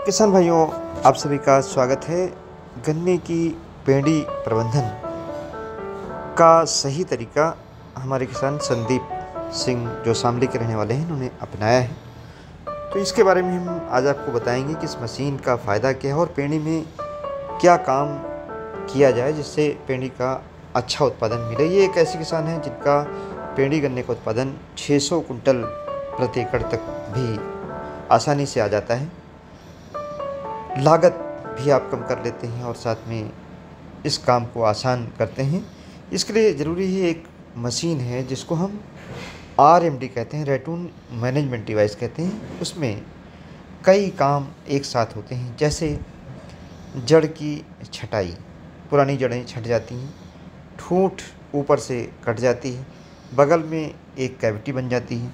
किसान भाइयों, आप सभी का स्वागत है। गन्ने की पेंडी प्रबंधन का सही तरीका हमारे किसान संदीप सिंह जो शामली के रहने वाले हैं इन्होंने अपनाया है। तो इसके बारे में हम आज आपको बताएंगे कि इस मशीन का फ़ायदा क्या है और पेंडी में क्या काम किया जाए जिससे पेंडी का अच्छा उत्पादन मिले। ये एक ऐसे किसान हैं जिनका पेंडी गन्ने का उत्पादन 600 कुंटल प्रति एकड़ तक भी आसानी से आ जाता है। लागत भी आप कम कर लेते हैं और साथ में इस काम को आसान करते हैं। इसके लिए ज़रूरी है एक मशीन है जिसको हम RMD कहते हैं, रैटून मैनेजमेंट डिवाइस कहते हैं। उसमें कई काम एक साथ होते हैं, जैसे जड़ की छटाई, पुरानी जड़ें छट जाती हैं, ठूंठ ऊपर से कट जाती है, बगल में एक कैविटी बन जाती है,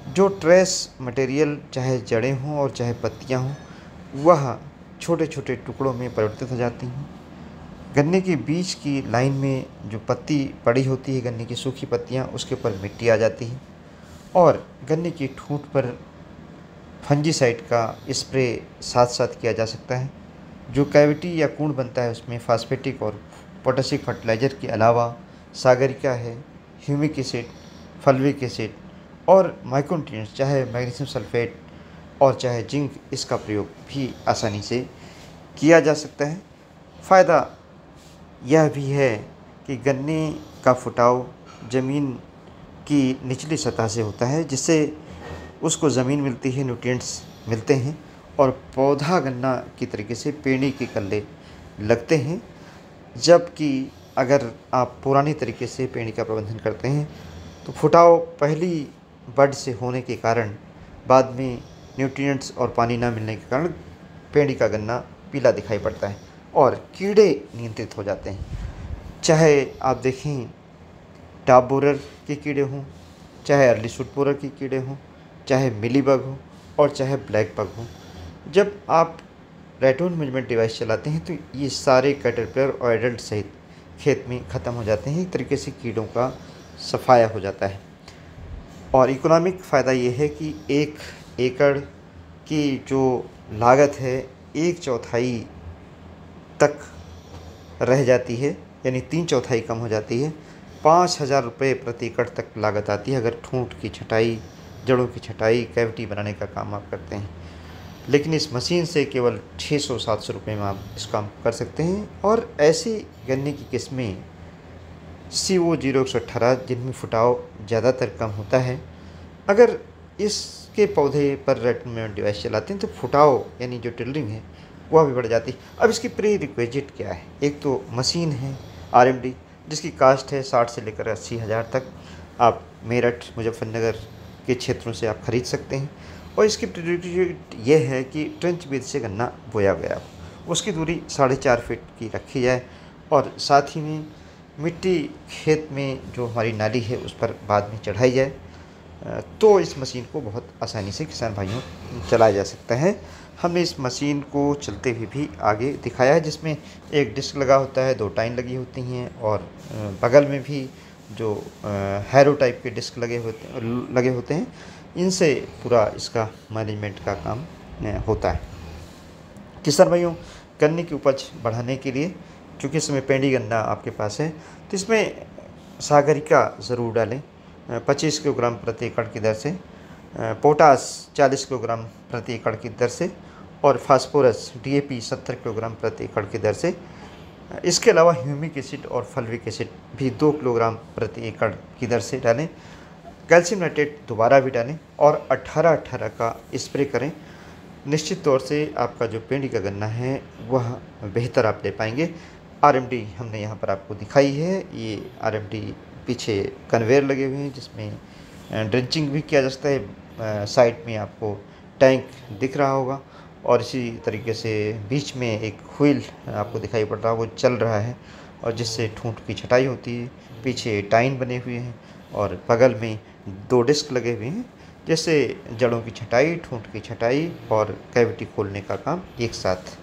जो ट्रेस मटेरियल चाहे जड़ें हों और चाहे पत्तियां हों वह छोटे छोटे टुकड़ों में परिवर्तित हो जाती हैं। गन्ने के बीच की लाइन में जो पत्ती पड़ी होती है, गन्ने की सूखी पत्तियां, उसके ऊपर मिट्टी आ जाती है और गन्ने की ठूंठ पर फंजीसाइड का स्प्रे साथ साथ किया जा सकता है। जो कैविटी या कूड़ बनता है उसमें फास्फेटिक और पोटेशिक फर्टिलाइज़र के अलावा सागरिका है, ह्यूमिक एसिड, फल्विक एसिड और माइक्रोन्यूट्रिएंट्स चाहे मैग्नीशियम सल्फेट और चाहे जिंक, इसका प्रयोग भी आसानी से किया जा सकता है। फ़ायदा यह भी है कि गन्ने का फुटाव ज़मीन की निचली सतह से होता है, जिससे उसको ज़मीन मिलती है, न्यूट्रिएंट्स मिलते हैं और पौधा गन्ना की तरीके से पेंडी के कल्ले लगते हैं। जबकि अगर आप पुरानी तरीके से पेंडी का प्रबंधन करते हैं तो फुटाव पहली बड से होने के कारण बाद में न्यूट्रिएंट्स और पानी ना मिलने के कारण पेंडी का गन्ना पीला दिखाई पड़ता है और कीड़े नियंत्रित हो जाते हैं। चाहे आप देखें टॉप बोरर के कीड़े हों, चाहे अर्ली शूट बोरर के कीड़े हों, चाहे मिलीबग हो और चाहे ब्लैक बग हो, जब आप रैटून मैनेजमेंट डिवाइस चलाते हैं तो ये सारे कैटरपिलर और एडल्ट सहित खेत में ख़त्म हो जाते हैं। एक तरीके से कीड़ों का सफाया हो जाता है। और इकोनॉमिक फ़ायदा ये है कि 1 एकड़ की जो लागत है 1/4 तक रह जाती है, यानी 3/4 कम हो जाती है। 5,000 रुपये प्रति एकड़ तक लागत आती है अगर ठूंठ की छटाई, जड़ों की छटाई, कैविटी बनाने का काम आप करते हैं। लेकिन इस मशीन से केवल 600-700 रुपये में आप इस काम कर सकते हैं। और ऐसी गन्ने की किस्में CO0118 जिनमें फुटाव ज़्यादातर कम होता है, अगर इसके पौधे पर रैटून डिवाइस चलाते हैं तो फुटाव यानी जो टिलरिंग है वह भी बढ़ जाती है। अब इसकी प्री रिक्विजिट क्या है? एक तो मशीन है RMD जिसकी कास्ट है 60 से लेकर 80,000 तक। आप मेरठ, मुजफ्फरनगर के क्षेत्रों से आप खरीद सकते हैं। और इसकी प्री रिक्विजिट यह है कि ट्रेंच विधि से गन्ना बोया गया हो, उसकी दूरी 4.5 फीट की रखी जाए और साथ ही में मिट्टी खेत में जो हमारी नाली है उस पर बाद में चढ़ाई जाए, तो इस मशीन को बहुत आसानी से किसान भाइयों चलाया जा सकता है। हमने इस मशीन को चलते हुए भी आगे दिखाया है, जिसमें एक डिस्क लगा होता है, 2 टाइन लगी होती हैं और बगल में भी जो हैरो टाइप के डिस्क लगे होते हैं। इनसे पूरा इसका मैनेजमेंट का काम होता है। किसान भाइयों, गन्ने की उपज बढ़ाने के लिए, चूँकि इस समय पेंडी गन्ना आपके पास है, तो इसमें सागरिका ज़रूर डालें 25 किलोग्राम प्रति एकड़ की दर से, पोटास 40 किलोग्राम प्रति एकड़ की दर से और फास्फोरस DAP 70 किलोग्राम प्रति एकड़ की दर से। इसके अलावा ह्यूमिक एसिड और फल्विक एसिड भी 2 किलोग्राम प्रति एकड़ की दर से डालें। कैल्शियम नाइट्रेट दोबारा भी डालें और 18-18 का स्प्रे करें। निश्चित तौर से आपका जो पेंडी का गन्ना है वह बेहतर आप ले पाएंगे। RMD हमने यहाँ पर आपको दिखाई है। ये RMD पीछे कन्वेयर लगे हुए हैं जिसमें ड्रेंचिंग भी किया जा सकता है। साइड में आपको टैंक दिख रहा होगा और इसी तरीके से बीच में एक व्हील आपको दिखाई पड़ रहा है, वो चल रहा है और जिससे ठूंठ की छटाई होती है। पीछे टाइन बने हुए हैं और बगल में 2 डिस्क लगे हुए हैं, जिससे जड़ों की छटाई, ठूंठ की छटाई और कैविटी खोलने का काम एक साथ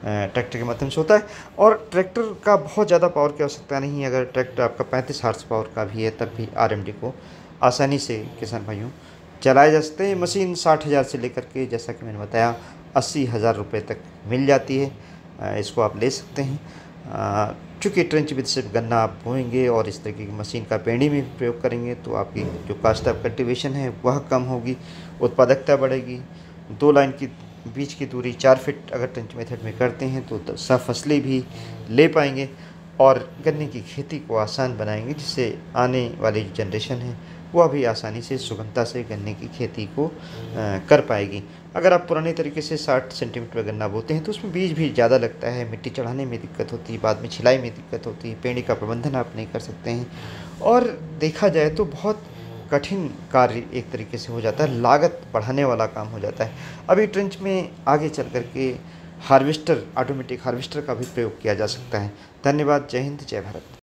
ट्रैक्टर के माध्यम से होता है। और ट्रैक्टर का बहुत ज़्यादा पावर की आवश्यकता नहीं है। अगर ट्रैक्टर आपका 35 हॉर्स पावर का भी है तब भी RMD को आसानी से किसान भाइयों चलाए जा सकते हैं। मशीन 60,000 से लेकर के, जैसा कि मैंने बताया, 80,000 रुपये तक मिल जाती है। इसको आप ले सकते हैं। चूँकि ट्रेंच विधि से गन्ना आप बोएंगे और इस तरीके की मशीन का पेंडी में प्रयोग करेंगे तो आपकी जो कास्ट ऑफ कल्टीवेशन है वह कम होगी, उत्पादकता बढ़ेगी। 2 लाइन की बीच की दूरी 4 फीट अगर ट्रेंच मेथड में करते हैं तो सफसली भी ले पाएंगे और गन्ने की खेती को आसान बनाएंगे, जिससे आने वाली जो जनरेशन है वह भी आसानी से सुगमता से गन्ने की खेती को कर पाएगी। अगर आप पुराने तरीके से 60 सेंटीमीटर गन्ना बोते हैं तो उसमें बीज भी ज़्यादा लगता है, मिट्टी चढ़ाने में दिक्कत होती है, बाद में छिलाई में दिक्कत होती है, पेड़ का प्रबंधन आप नहीं कर सकते हैं और देखा जाए तो बहुत कठिन कार्य एक तरीके से हो जाता है, लागत बढ़ाने वाला काम हो जाता है। अभी ट्रेंच में आगे चल कर के हार्वेस्टर, ऑटोमेटिक हार्वेस्टर का भी प्रयोग किया जा सकता है। धन्यवाद। जय हिंद, जय भारत।